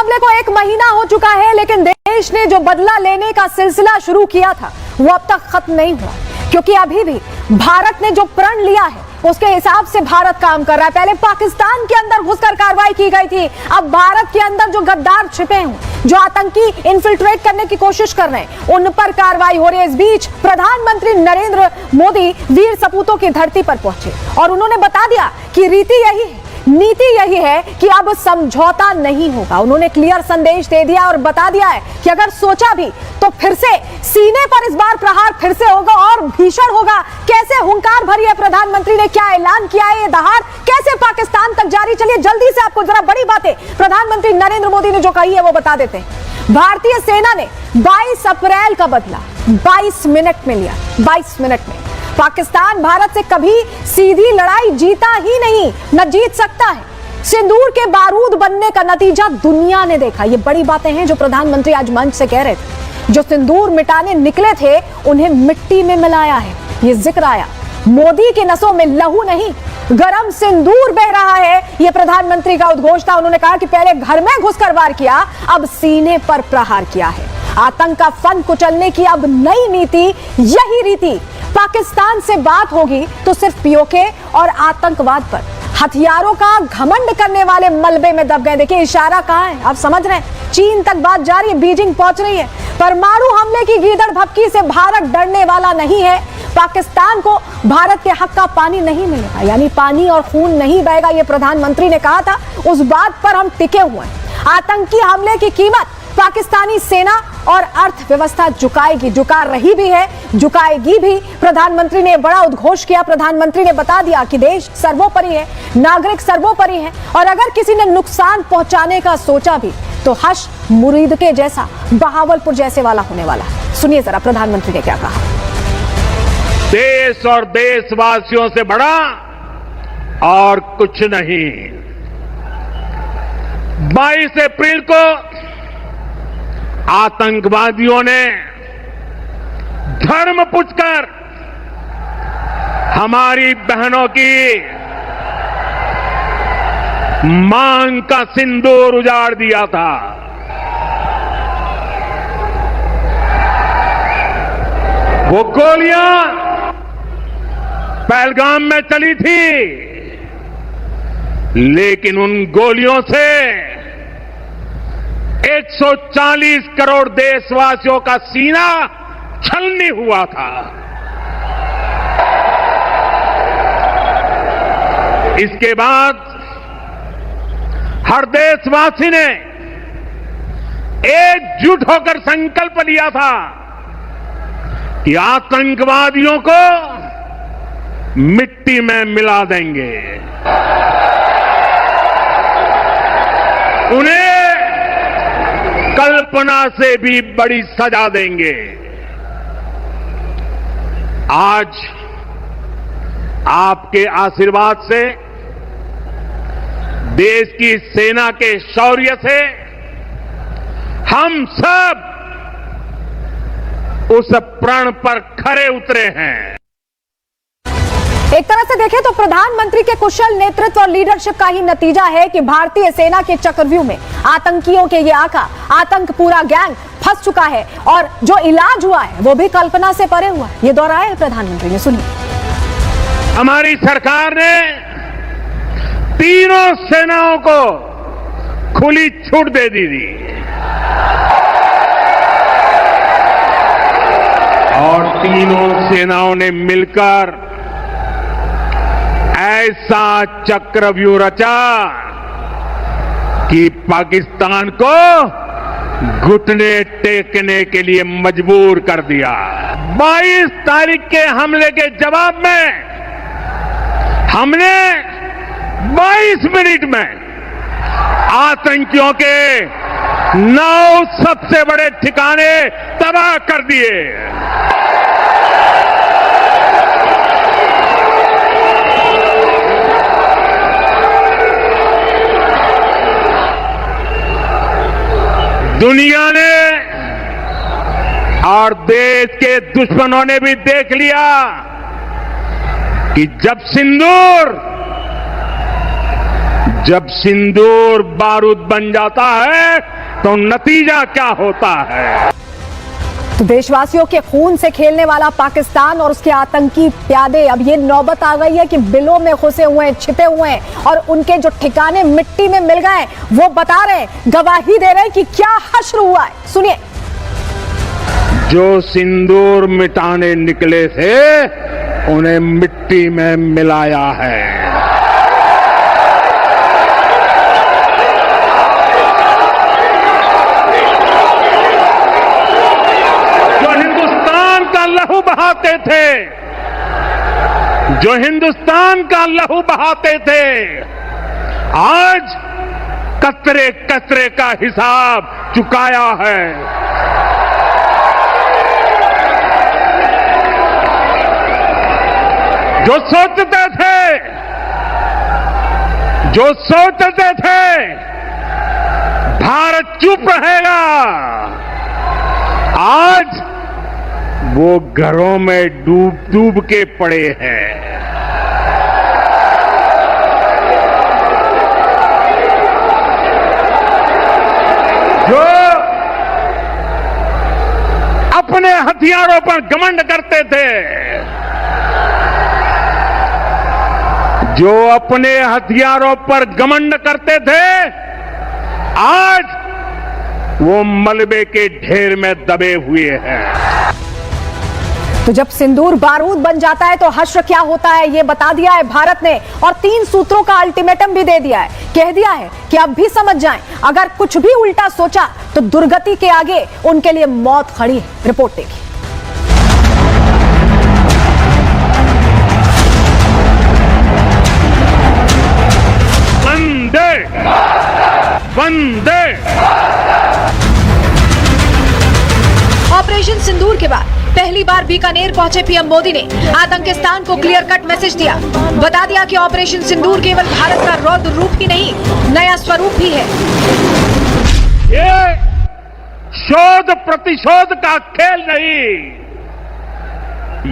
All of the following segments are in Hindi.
हमले को 1 महीना हो चुका है, लेकिन देश ने जो बदला लेने का सिलसिला शुरू किया था वो अब तक खत्म नहीं हुआ, क्योंकि अभी भी भारत ने जो प्रण लिया है उसके हिसाब से भारत काम कर रहा है। पहले पाकिस्तान के अंदर घुसकर कार्रवाई की गई थी, अब भारत के अंदर जो गद्दार छिपे हैं, जो आतंकी इन्फिल्ट्रेट करने की कोशिश कर रहे हैं, उन पर कार्रवाई हो रही है। इस बीच प्रधानमंत्री नरेंद्र मोदी वीर सपूतों की धरती पर पहुंचे और उन्होंने बता दिया कि नीति यही है कि अब समझौता नहीं होगा। उन्होंने क्लियर संदेश दे दिया और बता दिया है कि अगर सोचा भी तो फिर से सीने पर इस बार प्रहार फिर से होगा और भीषण होगा। कैसे हुंकार भरी है प्रधानमंत्री ने, क्या ऐलान किया है, ये दहाड़ कैसे पाकिस्तान तक जारी। चलिए जल्दी से आपको जरा बड़ी बातें प्रधानमंत्री नरेंद्र मोदी ने जो कही है वो बता देते हैं। भारतीय सेना ने 22 अप्रैल का बदला 22 मिनट में लिया। 22 मिनट में पाकिस्तान भारत से कभी सीधी लड़ाई जीता ही नहीं, न जीत सकता है। सिंदूर के बारूद बनने का नतीजा दुनिया ने देखा। ये बड़ी बातें हैं जो प्रधानमंत्री आज मंच से कह रहे थे। जो सिंदूर मिटाने निकले थे उन्हें मिट्टी में मिलाया है, ये जिक्र आया। मोदी के नसों में लहू नहीं, गरम सिंदूर बह रहा है, यह प्रधानमंत्री का उद्घोष था। उन्होंने कहा कि पहले घर में घुसकर वार किया, अब सीने पर प्रहार किया है। आतंक का फन कुचलने की अब नई नीति, यही रीति। पाकिस्तान से बात होगी तो सिर्फ पीओके और आतंकवाद पर। हथियारों का घमंड करने वाले मलबे में दब गए। देखिए इशारा कहां है, आप समझ रहे हैं। चीन तक बात जारी है, बीजिंग पहुंच रही है। परमाणु हमले की गीदड़ भपकी से भारत डरने वाला नहीं है। पाकिस्तान को भारत के हक का पानी नहीं मिलेगा, यानी पानी और खून नहीं बहेगा, यह प्रधानमंत्री ने कहा था। उस बात पर हम टिके हुए हैं। आतंकी हमले की कीमत पाकिस्तानी सेना और अर्थव्यवस्था चुकाएगी, चुका रही भी है, चुकाएगी भी। प्रधानमंत्री ने बड़ा उद्घोष किया। प्रधानमंत्री ने बता दिया कि देश सर्वोपरि है, नागरिक सर्वोपरि है, और अगर किसी ने नुकसान पहुंचाने का सोचा भी तो हश मुरीद के जैसा, बहावलपुर जैसे वाला होने वाला है। सुनिए जरा प्रधानमंत्री ने क्या कहा। देश और देशवासियों से बड़ा और कुछ नहीं। 22 अप्रैल को आतंकवादियों ने धर्म पूछकर हमारी बहनों की मांग का सिंदूर उजाड़ दिया था। वो गोलियां पहलगाम में चली थी, लेकिन उन गोलियों से 140 करोड़ देशवासियों का सीना छलनी हुआ था। इसके बाद हर देशवासी ने एकजुट होकर संकल्प लिया था कि आतंकवादियों को मिट्टी में मिला देंगे, उन्हें कल्पना से भी बड़ी सजा देंगे। आज आपके आशीर्वाद से, देश की सेना के शौर्य से हम सब उस प्रण पर खरे उतरे हैं। एक तरह से देखें तो प्रधानमंत्री के कुशल नेतृत्व और लीडरशिप का ही नतीजा है कि भारतीय सेना के चक्रव्यूह में आतंकियों के ये आका, आतंक पूरा गैंग फंस चुका है, और जो इलाज हुआ है वो भी कल्पना से परे हुआ है। ये दोहराया है प्रधानमंत्री ने, सुनिए। हमारी सरकार ने तीनों सेनाओं को खुली छूट दे दी थी, और तीनों सेनाओं ने मिलकर ऐसा चक्रव्यूह रचा कि पाकिस्तान को घुटने टेकने के लिए मजबूर कर दिया। 22 तारीख के हमले के जवाब में हमने 22 मिनट में आतंकियों के 9 सबसे बड़े ठिकाने तबाह कर दिए। दुनिया ने और देश के दुश्मनों ने भी देख लिया कि जब सिंदूर जब सिंदूर बारूद बन जाता है तो नतीजा क्या होता है। तो देशवासियों के खून से खेलने वाला पाकिस्तान और उसके आतंकी प्यादे, अब ये नौबत आ गई है कि बिलों में घुसे हुए हैं, छिपे हुए हैं और उनके जो ठिकाने मिट्टी में मिल गए वो बता रहे, गवाही दे रहे हैं कि क्या हश्र हुआ है। सुनिए। जो सिंदूर मिटाने निकले थे उन्हें मिट्टी में मिलाया है। लहू बहाते थे, जो हिंदुस्तान का लहू बहाते थे, आज कतरे कतरे का हिसाब चुकाया है। जो सोचते थे भारत चुप रहेगा, आज वो घरों में डूब डूब के पड़े हैं। जो अपने हथियारों पर घमंड करते थे, जो अपने हथियारों पर घमंड करते थे, आज वो मलबे के ढेर में दबे हुए हैं। तो जब सिंदूर बारूद बन जाता है तो हश्र क्या होता है ये बता दिया है भारत ने, और 3 सूत्रों का अल्टीमेटम भी दे दिया है। कह दिया है कि अब भी समझ जाएं, अगर कुछ भी उल्टा सोचा तो दुर्गति के आगे उनके लिए मौत खड़ी है। रिपोर्ट देखिए। वंदे वंदे। ऑपरेशन सिंदूर के बाद पहली बार बीकानेर पहुंचे पीएम मोदी ने आतंकिस्तान को क्लियर कट मैसेज दिया। बता दिया कि ऑपरेशन सिंदूर केवल भारत का रौद्र रूप ही नहीं, नया स्वरूप भी है। ये शोध प्रतिशोध का खेल नहीं,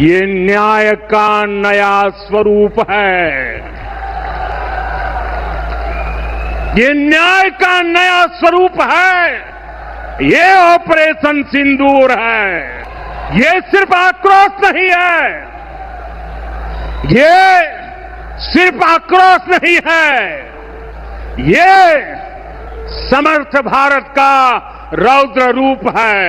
ये न्याय का नया स्वरूप है। ये न्याय का नया स्वरूप है। ये ऑपरेशन सिंदूर है। ये सिर्फ आक्रोश नहीं है, ये सिर्फ आक्रोश नहीं है, ये समर्थ भारत का रौद्र रूप है।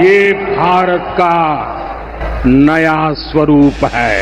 ये भारत का नया स्वरूप है।